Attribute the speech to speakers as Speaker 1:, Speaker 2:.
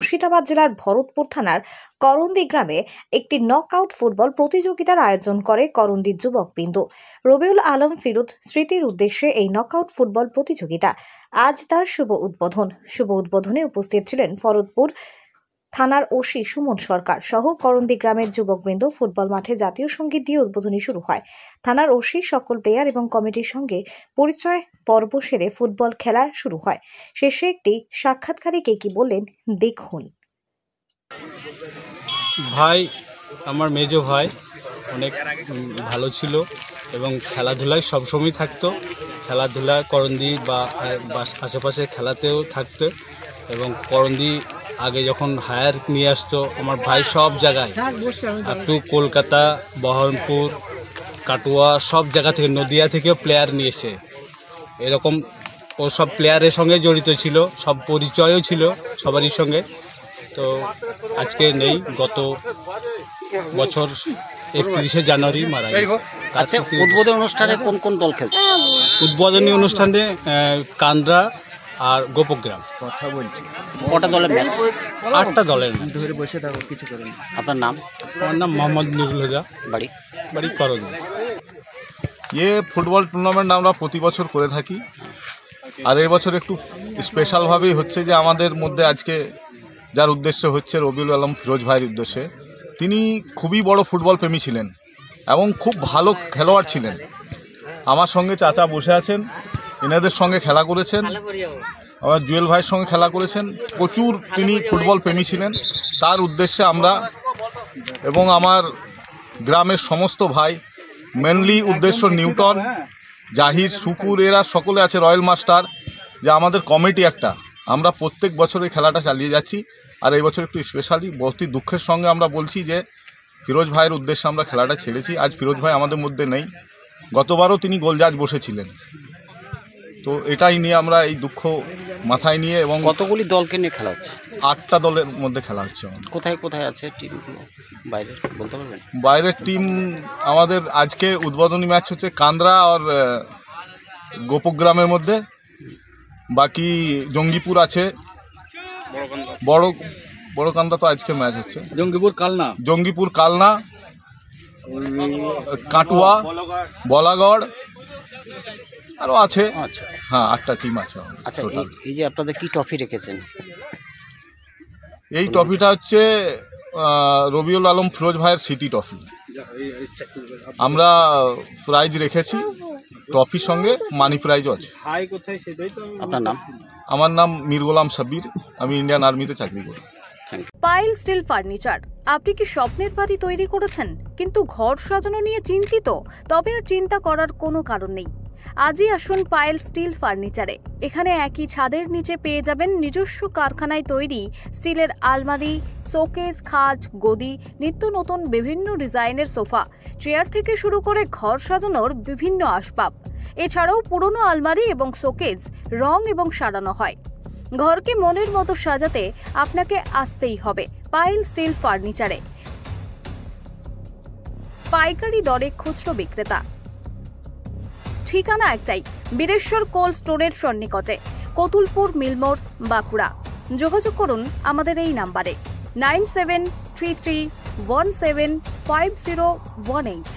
Speaker 1: মুর্শিদাবাদ জেলার ভরতপুর থানার করন্দি গ্রামে একটি নকআউট ফুটবল প্রতিযোগিতার আয়োজন করে করন্দির যুবকবৃন্দ। রবিউল আলম ফিরোজ স্মৃতির উদ্দেশ্যে এই নকআউট ফুটবল প্রতিযোগিতা আজ তার শুভ উদ্বোধনে উপস্থিত ছিলেন ভরতপুর থানার ওসি সুমন সরকার সহ করন্দি গ্রামের যুবকবৃন্দ। ফুটবল মাঠে জাতীয় সঙ্গীত দিয়ে উদ্বোধনী শুরু হয়। থানার ওসি সকল প্লেয়ার এবং কমিটির সঙ্গে পরিচয় পর্ব সেরে ফুটবল খেলা শুরু হয়। শেষে একটি সাক্ষাৎকারে কি বললেন দেখুন।
Speaker 2: ভাই, আমার মেজো ভাই অনেক ভালো ছিল এবং খেলাধুলায় সবসময় থাকতো। খেলাধুলা করন্দি বা আশেপাশে খেলাতেও থাকতো এবং করন্দি আগে যখন হায়ার নিয়ে আসতো আমার ভাই সব জায়গায় একটু কলকাতা, বহরমপুর, কাটুয়া সব জায়গা থেকে, নদিয়া থেকেও প্লেয়ার নিয়ে এসে এরকম ও সব প্লেয়ারের সঙ্গে জড়িত ছিল, সব পরিচয়ও ছিল সবারই সঙ্গে। তো আজকে নেই, গত বছর 31শে জানুয়ারি মারা গেছে।
Speaker 3: আচ্ছা, উদ্বোধনী অনুষ্ঠানে কোন কোন দল খেলছে?
Speaker 2: উদ্বোধনী অনুষ্ঠানে কান্দ্রা আর গোপগ্রাম।
Speaker 3: কথা বলছি, কটা দলের ম্যাচ?
Speaker 2: 8টা দলের ম্যাচ।
Speaker 3: ধরে বসে থাকো, কিছু করেন। আপনার নাম?
Speaker 2: আমার নাম মোহাম্মদ নুরুল হুদা, বাড়ি করন্দি।
Speaker 4: ফুটবল টুর্নামেন্ট আমরা প্রতি বছর করে থাকি, আর এই বছর একটু স্পেশালভাবেই হচ্ছে যে আমাদের মধ্যে আজকে যার উদ্দেশ্য হচ্ছে রবিউল আলম ফিরোজ ভাইয়ের উদ্দেশ্যে। তিনি খুবই বড় ফুটবল প্রেমী ছিলেন এবং খুব ভালো খেলোয়াড় ছিলেন। আমার সঙ্গে চাচা বসে আছেন, এনাদের সঙ্গে খেলা করেছেন, আমার জুয়েল ভাইয়ের সঙ্গে খেলা করেছেন। প্রচুর তিনি ফুটবল প্রেমী ছিলেন। তার উদ্দেশ্যে আমরা এবং আমার গ্রামের সমস্ত ভাই, মেনলি উদ্দেশ্য নিউটন, জাহির, শুকুর, এরা সকলে আছে, রয়্যাল মাস্টার, যে আমাদের কমিটি একটা, আমরা প্রত্যেক বছর এই খেলাটা চালিয়ে যাচ্ছি। আর এই বছর একটু স্পেশালি অতি দুঃখের সঙ্গে আমরা বলছি যে ফিরোজ ভাইয়ের উদ্দেশ্যে আমরা খেলাটা ছেড়েছি। আজ ফিরোজ ভাই আমাদের মধ্যে নেই, গতবারও তিনি গোলজাজ বসেছিলেন। তো এটাই নিয়ে আমরা এই দুঃখ মাথায় নিয়ে, এবং
Speaker 3: কতগুলি দলকে নিয়ে খেলা হচ্ছে?
Speaker 4: 8টা দলের মধ্যে খেলা হচ্ছে।
Speaker 3: কোথায় কোথায় আছে টিমগুলো? বাইরের বলতে পারবেন?
Speaker 4: বাইরের টিম আমাদের আজকে উদ্বোধনী ম্যাচ হচ্ছে কান্দ্রা আর গোপগ্রামের মধ্যে। বাকি জঙ্গিপুর আছে, বড়কান্দা তো আজকে ম্যাচ হচ্ছে। জঙ্গিপুর, কালনা, কাটুয়া, বলাগড় আরও আছে।
Speaker 3: আচ্ছা,
Speaker 4: হ্যাঁ, 8টা টিম আছে।
Speaker 3: আচ্ছা, এই যে আপনাদের কি ট্রফি রেখেছেন?
Speaker 4: এই ট্রফিটা হচ্ছে রবিউল আলম ফিরোজ ভাইয়ের স্মৃতি ট্রফি। আমরা প্রাইজ রেখেছি, ট্রফির সঙ্গে মানি প্রাইজও আছে।
Speaker 3: আপনার নাম?
Speaker 1: আমার নাম মীর গোলাম সাব্বির, আমি ইন্ডিয়ান আর্মিতে চাকরি করি।
Speaker 5: পাইল স্টিল ফার্নিচার। আপনি কি স্বপ্নের বাড়ি তৈরি করেছেন কিন্তু ঘর সাজানো নিয়ে চিন্তিত? তবে আর চিন্তা করার কোনো কারণ নেই। আজই আসুন পাইল স্টিল ফার্নিচারে। এখানে একই ছাদের নিচে পেয়ে যাবেন নিজস্ব কারখানায় তৈরি স্টিলের আলমারি, শোকেস, খাট, গদি, নিত্য নতুন বিভিন্ন ডিজাইনের সোফা, চেয়ার থেকে শুরু করে ঘর সাজানোর বিভিন্ন আসবাব। এছাড়াও পুরনো আলমারি এবং শোকেস রং এবং সারানো হয়। ঘরকে মনের মতো সাজাতে আপনাকে আসতেই হবে পাইল স্টিল ফার্নিচারে। পাইকারি দরে খুচরো বিক্রেতা। ঠিকানা একটাই, বীরেশ্বর কোল্ড স্টোরের সন্নিকটে, কতুলপুর মিলমোড়, বাঁকুড়া। যোগাযোগ করুন আমাদের এই নাম্বারে 9733175018।